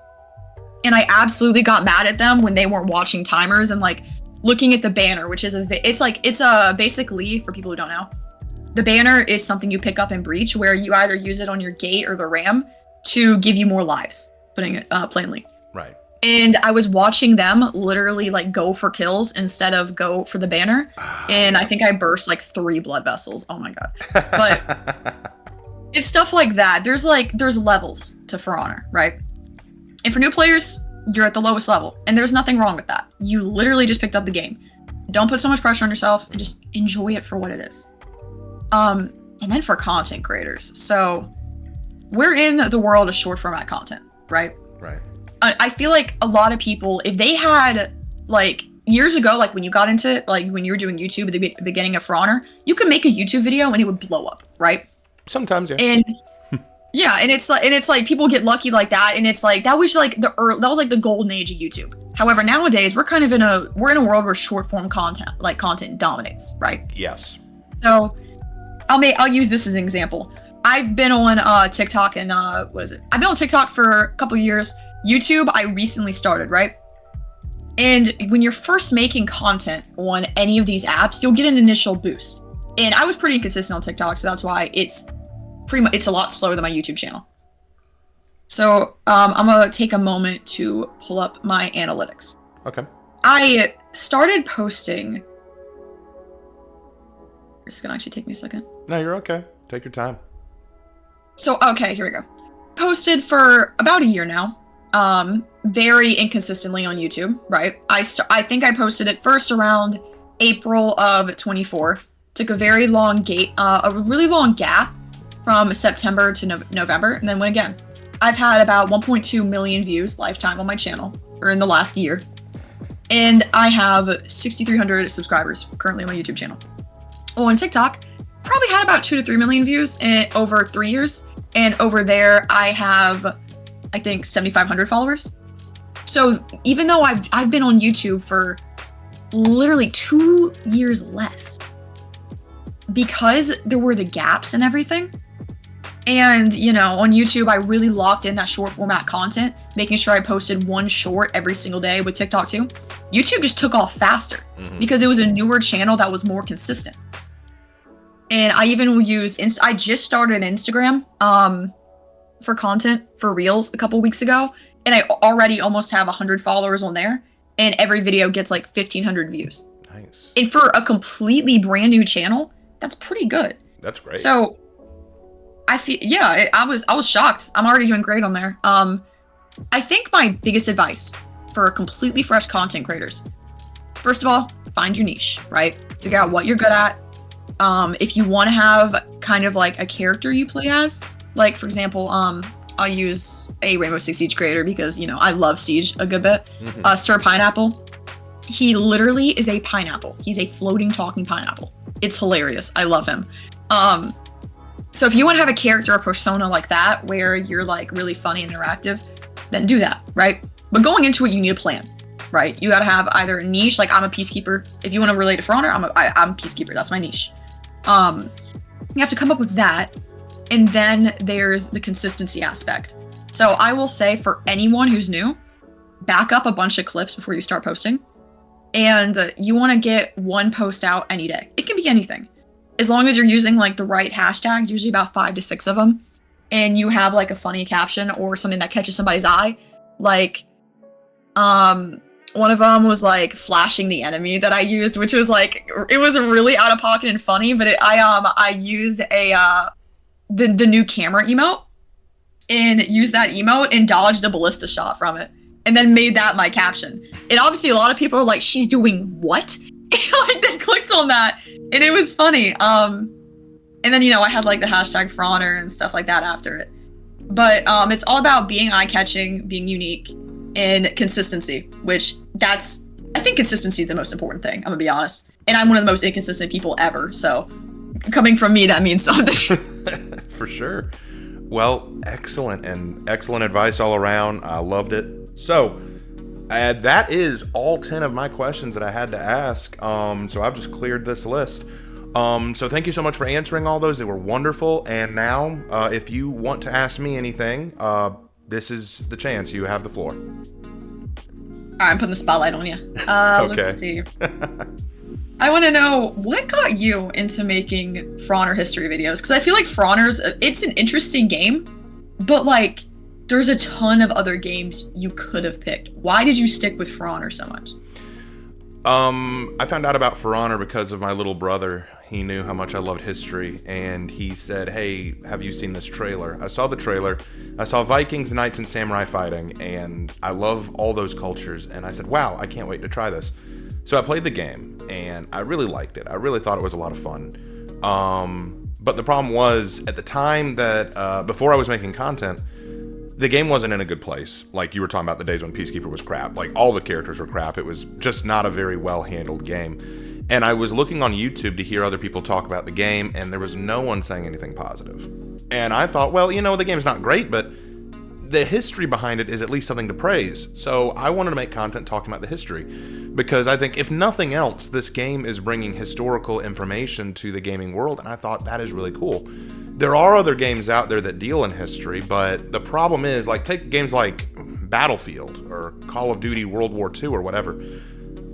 And I absolutely got mad at them when they weren't watching timers and, like, looking at the banner, which is it's basically, for people who don't know, the banner is something you pick up in Breach where you either use it on your gate or the ram to give you more lives, putting it plainly. Right. And I was watching them literally like go for kills instead of go for the banner. And I think I burst like 3 blood vessels. Oh my God. But it's stuff like that. There's levels to For Honor, right? And for new players, you're at the lowest level, and there's nothing wrong with that. You literally just picked up the game. Don't put so much pressure on yourself and just enjoy it for what it is. And then for content creators. So we're in the world of short format content, right? Right. I feel like a lot of people, if they had like years ago, like when you got into it, like when you were doing YouTube at the beginning of For Honor, you could make a YouTube video and it would blow up, right? Sometimes, yeah. And yeah, and it's like people get lucky like that, and it's like that was like the golden age of YouTube. However, nowadays we're kind of in a world where short form content dominates, right? Yes. So I'll use this as an example. I've been on TikTok and I've been on TikTok for a couple years. YouTube I recently started, right? And when you're first making content on any of these apps, you'll get an initial boost. And I was pretty inconsistent on TikTok, so that's why it's a lot slower than my YouTube channel. So I'm gonna take a moment to pull up my analytics. Okay. I started posting. It's gonna actually take me a second. No, you're okay. Take your time. So okay, here we go. Posted for about a year now. Very inconsistently on YouTube, right? I think I posted it first around April of 24. Took a very long a really long gap from September to November, and then went again. I've had about 1.2 million views lifetime on my channel, or in the last year. And I have 6,300 subscribers currently on my YouTube channel. On TikTok, probably had about 2 to 3 million views over 3 years. And over there, I have, I think, 7,500 followers. So even though I've been on YouTube for literally 2 years less, because there were the gaps and everything, and, you know, on YouTube, I really locked in that short format content, making sure I posted one short every single day with TikTok too. YouTube just took off faster because it was a newer channel that was more consistent. And I even will use, I just started Instagram for content for Reels a couple weeks ago. And I already almost have 100 followers on there. And every video gets like 1,500 views. Nice. And for a completely brand new channel, that's pretty good. That's great. So I feel, yeah, I was shocked. I'm already doing great on there. I think my biggest advice for completely fresh content creators. First of all, find your niche, right? Figure out what you're good at. If you want to have kind of like a character you play as, like for example, I'll use a Rainbow Six Siege creator because, you know, I love Siege a good bit. Sir Pineapple. He literally is a pineapple. He's a floating, talking pineapple. It's hilarious. I love him. So if you want to have a character or persona like that, where you're like really funny and interactive, then do that, right? But going into it, you need a plan, right? You got to have either a niche, like I'm a Peacekeeper. If you want to relate to For Honor, I'm a Peacekeeper. That's my niche. You have to come up with that. And then there's the consistency aspect. So I will say for anyone who's new, back up a bunch of clips before you start posting. And you want to get one post out any day. It can be anything. As long as you're using like the right hashtags, usually about 5 to 6 of them. And you have like a funny caption or something that catches somebody's eye. Like, one of them was like flashing the enemy that I used, which was like, it was really out of pocket and funny, but I used the new camera emote and used that emote and dodged a ballista shot from it and then made that my caption. And obviously a lot of people are like, she's doing what? Like they clicked on that and it was funny. And then, you know, I had like the hashtag For Honor and stuff like that after it. But it's all about being eye-catching, being unique, and consistency, which I think consistency is the most important thing, I'm gonna be honest. And I'm one of the most inconsistent people ever, so coming from me, that means something. For sure. Well, excellent advice all around. I loved it. So that is all 10 of my questions that I had to ask. So I've just cleared this list. So thank you so much for answering all those. They were wonderful. And now, if you want to ask me anything, this is the chance. You have the floor. All right, I'm putting the spotlight on you. Okay. Let's see. I want to know, what got you into making For Honor history videos? Because I feel like For Honor's, it's an interesting game, but like, there's a ton of other games you could have picked. Why did you stick with For Honor so much? I found out about For Honor because of my little brother. He knew how much I loved history, and he said, hey, have you seen this trailer? I saw the trailer. I saw Vikings, Knights, and Samurai fighting, and I love all those cultures, and I said, wow, I can't wait to try this. So I played the game, and I really liked it. I really thought it was a lot of fun. But the problem was, at the time that, before I was making content, the game wasn't in a good place. Like you were talking about the days when Peacekeeper was crap. Like all the characters were crap. It was just not a very well-handled game. And I was looking on YouTube to hear other people talk about the game, and there was no one saying anything positive. And I thought, well, you know, the game's not great, but the history behind it is at least something to praise. So I wanted to make content talking about the history, because I think if nothing else, this game is bringing historical information to the gaming world, and I thought that is really cool. There are other games out there that deal in history, but the problem is, like, take games like Battlefield or Call of Duty World War II or whatever.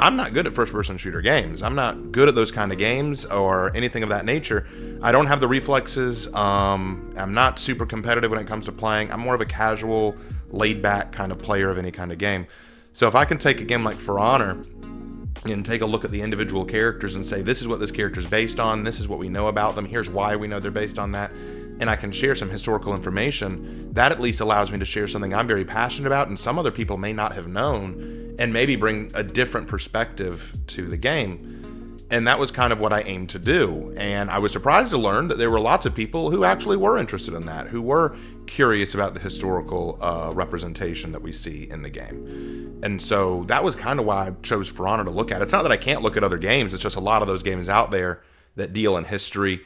I'm not good at first-person shooter games. I'm not good at those kind of games or anything of that nature. I don't have the reflexes. I'm not super competitive when it comes to playing. I'm more of a casual, laid-back kind of player of any kind of game. So if I can take a game like For Honor and take a look at the individual characters and say, this is what this character is based on, this is what we know about them, here's why we know they're based on that, and I can share some historical information, that at least allows me to share something I'm very passionate about and some other people may not have known, and maybe bring a different perspective to the game. And that was kind of what I aimed to do. And I was surprised to learn that there were lots of people who actually were interested in that, who were curious about the historical representation that we see in the game. And so that was kind of why I chose For Honor to look at. It's not that I can't look at other games, it's just a lot of those games out there that deal in history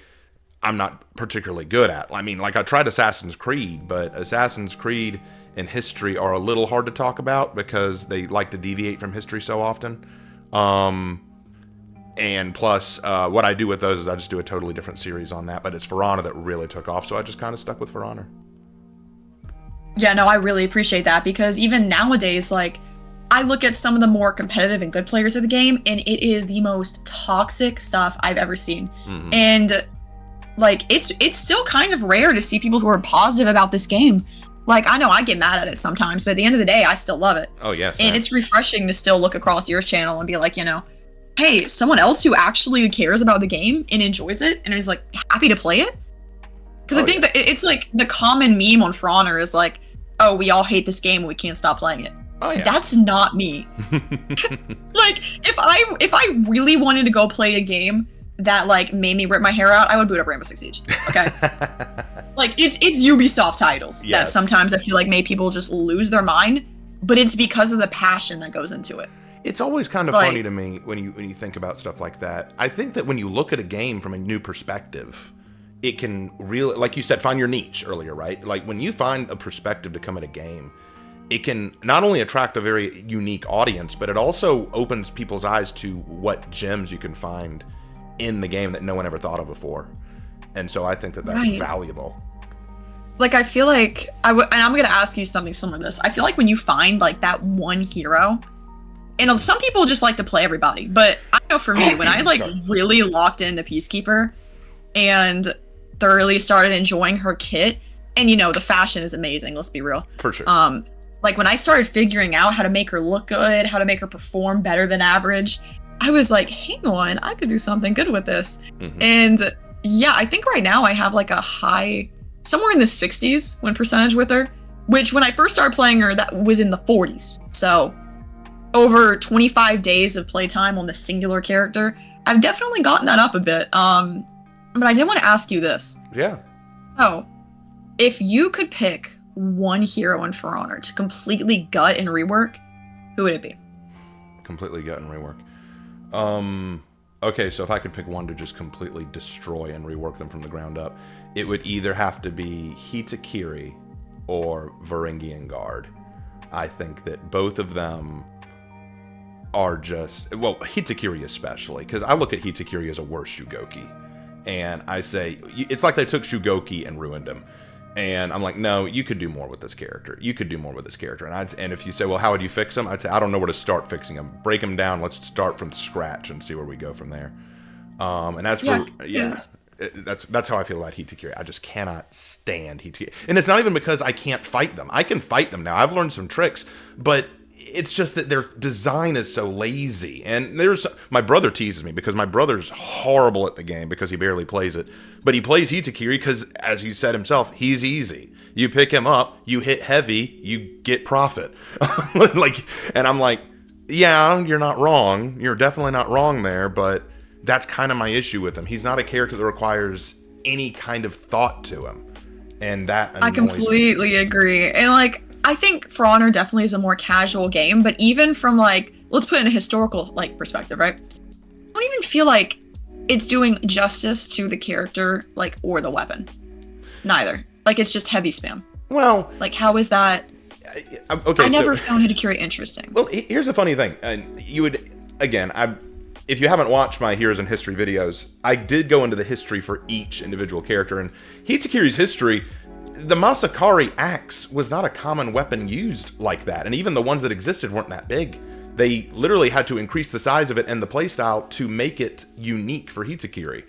I'm not particularly good at. I mean, like, I tried Assassin's Creed, but Assassin's Creed and history are a little hard to talk about because they like to deviate from history so often. And plus, what I do with those is I just do a totally different series on that, but it's For Honor that really took off, so I just kind of stuck with For Honor. Yeah, no, I really appreciate that, because even nowadays, like, I look at some of the more competitive and good players of the game, and it is the most toxic stuff I've ever seen. Mm-hmm. And, like, it's still kind of rare to see people who are positive about this game. Like, I know I get mad at it sometimes, but at the end of the day, I still love it. Oh, yes. And it's refreshing to still look across your channel and be like, you know, hey, someone else who actually cares about the game and enjoys it and is, like, happy to play it. Because I think that it's, like, the common meme on For Honor is, like, oh, we all hate this game and we can't stop playing it. Oh yeah. That's not me. Like, if I really wanted to go play a game that like made me rip my hair out, I would boot up Rainbow Six Siege. Okay. Like, it's Ubisoft titles that sometimes I feel like make people just lose their mind, but it's because of the passion that goes into it. It's always kind of funny to me when you think about stuff like that. I think that when you look at a game from a new perspective, it can really, like you said, find your niche earlier, right? Like, when you find a perspective to come at a game, it can not only attract a very unique audience, but it also opens people's eyes to what gems you can find in the game that no one ever thought of before. And so I think that that's valuable. Like, I feel like, and I'm going to ask you something similar to this. I feel like when you find, like, that one hero, and some people just like to play everybody, but I know for me, when I, like, really locked into Peacekeeper and thoroughly started enjoying her kit, and, you know, the fashion is amazing, let's be real. For sure. Like, when I started figuring out how to make her look good, how to make her perform better than average, I was like, hang on, I could do something good with this. Mm-hmm. And yeah, I think right now I have like a high, somewhere in the 60s when percentage with her, which when I first started playing her, that was in the 40s. So over 25 days of playtime on the singular character, I've definitely gotten that up a bit. But I did want to ask you this. Yeah. So, if you could pick one hero in For Honor to completely gut and rework, who would it be? Completely gut and rework. Okay, so if I could pick one to just completely destroy and rework them from the ground up, it would either have to be Hitakiri or Varangian Guard. I think that both of them are just, well, Hitakiri especially, because I look at Hitakiri as a worse Shugoki. And I say, it's like they took Shugoki and ruined him. And I'm like, no, you could do more with this character. You could do more with this character. And if you say, well, how would you fix him? I'd say, I don't know where to start fixing him. Break him down. Let's start from scratch and see where we go from there. And that's that's how I feel about Hitakiri. I just cannot stand Hitakiri. And it's not even because I can't fight them. I can fight them now. I've learned some tricks, but it's just that their design is so lazy. And my brother teases me because my brother's horrible at the game because he barely plays it. But he plays Hitakiri because, as he said himself, he's easy. You pick him up, you hit heavy, you get profit. And I'm like, yeah, you're not wrong. You're definitely not wrong there, but that's kind of my issue with him. He's not a character that requires any kind of thought to him. And that annoys I completely agree. And like, I think For Honor definitely is a more casual game, but even from like, let's put it in a historical like perspective, right? I don't even feel like it's doing justice to the character, like, or the weapon. Neither. Like, it's just heavy spam. Well, like, how is that? Okay, I never found Hitakiri interesting. Well, here's the funny thing, and you would, again, if you haven't watched my Heroes in History videos, I did go into the history for each individual character, and Hitakiri's history, the Masakari axe was not a common weapon used like that, and even the ones that existed weren't that big. They literally had to increase the size of it and the playstyle to make it unique for Hitakiri.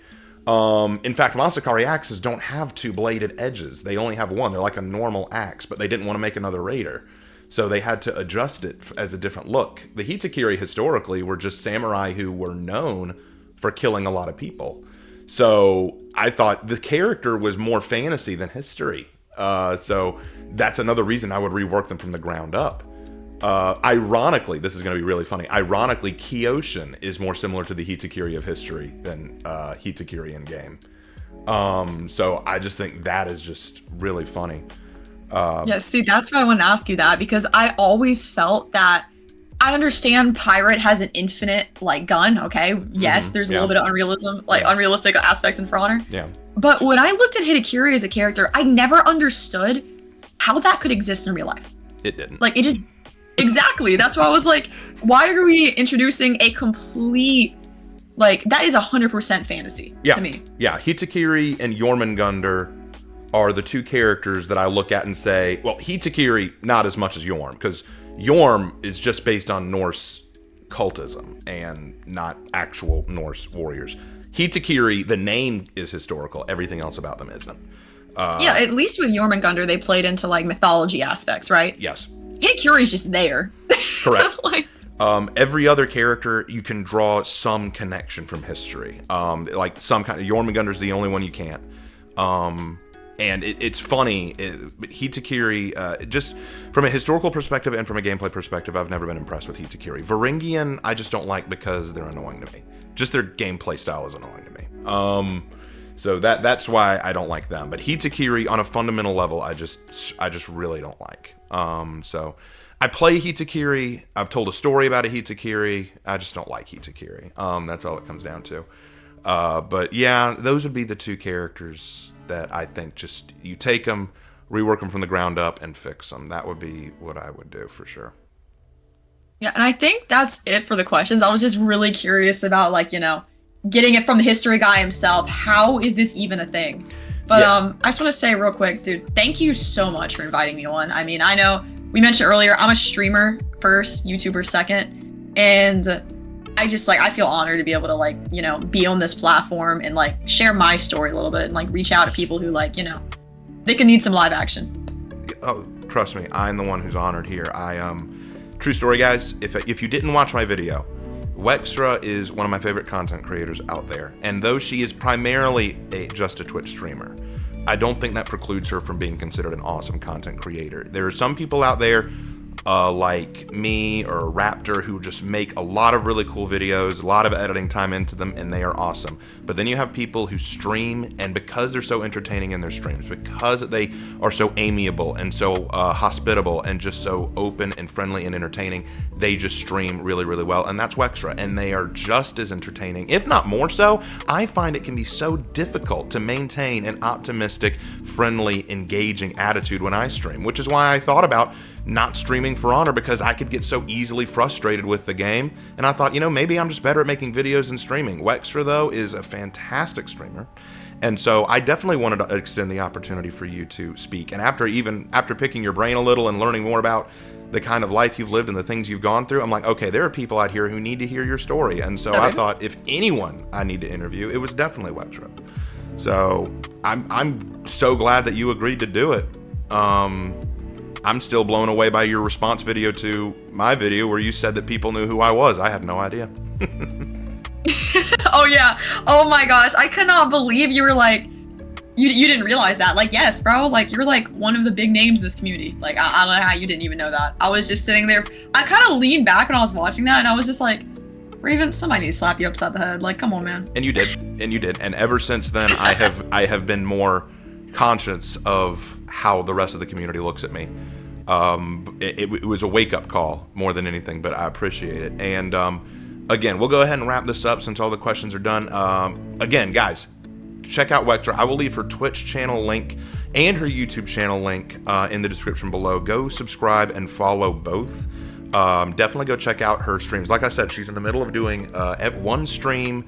In fact, Masakari axes don't have two bladed edges. They only have one. They're like a normal axe, but they didn't want to make another Raider. So they had to adjust it as a different look. The Hitakiri historically were just samurai who were known for killing a lot of people. So I thought the character was more fantasy than history. So that's another reason I would rework them from the ground up. Ironically, this is going to be really funny. Ironically, Kyoshin is more similar to the Hitakiri of history than Hitakiri in game. So I just think that is just really funny. Yeah, see, that's why I wanted to ask you that, because I always felt that I understand Pirate has an infinite like gun. Okay, yes, there's a little bit of unrealistic aspects in For Honor. Yeah. But when I looked at Hitakiri as a character, I never understood how that could exist in real life. It didn't. Like, it just exactly. That's why I was like, why are we introducing a complete like that is 100% fantasy to me. Yeah, Hitakiri and Jormungandr are the two characters that I look at and say, well, Hitakiri not as much as Jorm, because Jorm is just based on Norse cultism and not actual Norse warriors. Hitakiri, the name is historical. Everything else about them isn't. Yeah, at least with Jormungandr, they played into like mythology aspects, right? Yes. Hitakiri's just there. Correct. Every other character, you can draw some connection from history. Like some kind of Jormungandr's the only one you can't. and it's funny. Hitakiri, just from a historical perspective and from a gameplay perspective, I've never been impressed with Hitakiri. Varangian, I just don't like because they're annoying to me. Just their gameplay style is annoying to me. So that's why I don't like them. But Hitakiri, on a fundamental level, I just really don't like. So I play Hitakiri. I've told a story about a Hitakiri. I just don't like Hitakiri. That's all it comes down to. But yeah, those would be the two characters that I think just you take them, rework them from the ground up, and fix them. That would be what I would do for sure. Yeah, and I think that's it for the questions. I was just really curious about, like, you know, getting it from the history guy himself. How is this even a thing? But I just want to say real quick, dude, thank you so much for inviting me on. I mean, I know we mentioned earlier, I'm a streamer first, YouTuber second, and I just, like, I feel honored to be able to, like, you know, be on this platform and, like, share my story a little bit and, like, reach out to people who, like, you know, they could need some live action. Oh, trust me, I'm the one who's honored here. True story, guys, if you didn't watch my video, Wexra is one of my favorite content creators out there, and though she is primarily just a Twitch streamer, I don't think that precludes her from being considered an awesome content creator. There are some people out there like me or Raptor who just make a lot of really cool videos, a lot of editing time into them, and they are awesome. But then you have people who stream, and because they're so entertaining in their streams, because they are so amiable and so hospitable and just so open and friendly and entertaining, they just stream really, really well. And that's Wexra, and they are just as entertaining, if not more so. I find it can be so difficult to maintain an optimistic, friendly, engaging attitude when I stream, which is why I thought about not streaming For Honor, because I could get so easily frustrated with the game. And I thought, you know, maybe I'm just better at making videos than streaming. Wexra, though, is a fantastic streamer. And so I definitely wanted to extend the opportunity for you to speak. And after picking your brain a little and learning more about the kind of life you've lived and the things you've gone through, I'm like, okay, there are people out here who need to hear your story. And so I thought, if anyone I need to interview, it was definitely Wexra. So I'm so glad that you agreed to do it. I'm still blown away by your response video to my video where you said that people knew who I was. I had no idea. Oh yeah. Oh my gosh. I could not believe you were like, you didn't realize that. Like, yes, bro. Like, you're like one of the big names in this community. Like, I don't know how you didn't even know that. I was just sitting there. I kind of leaned back when I was watching that, and I was just like, Raven, somebody needs to slap you upside the head. Like, come on, man. And you did. And you did. And ever since then, I have been more conscious of how the rest of the community looks at me. It was a wake-up call more than anything, but I appreciate it. And again, we'll go ahead and wrap this up since all the questions are done. Again, guys, check out Wexra. I will leave her Twitch channel link and her YouTube channel link in the description below. Go subscribe and follow both. Definitely go check out her streams. Like I said, she's in the middle of doing one stream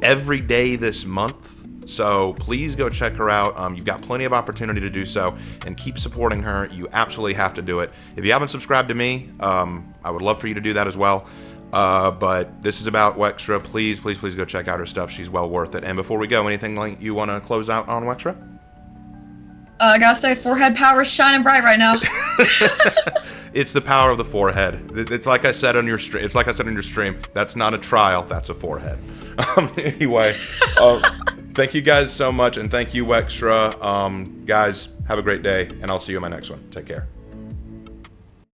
every day this month. So please go check her out. You've got plenty of opportunity to do so, and keep supporting her. You absolutely have to do it. If you haven't subscribed to me, I would love for you to do that as well. But this is about Wexra. Please, please, please go check out her stuff. She's well worth it. And before we go, anything like you want to close out on Wexra? I gotta say, forehead power is shining bright right now. It's the power of the forehead. It's like I said on your stream. It's like I said on your stream. That's not a trial. That's a forehead. Anyway, thank you guys so much, and thank you, Wexra. Guys, have a great day, and I'll see you in my next one. Take care.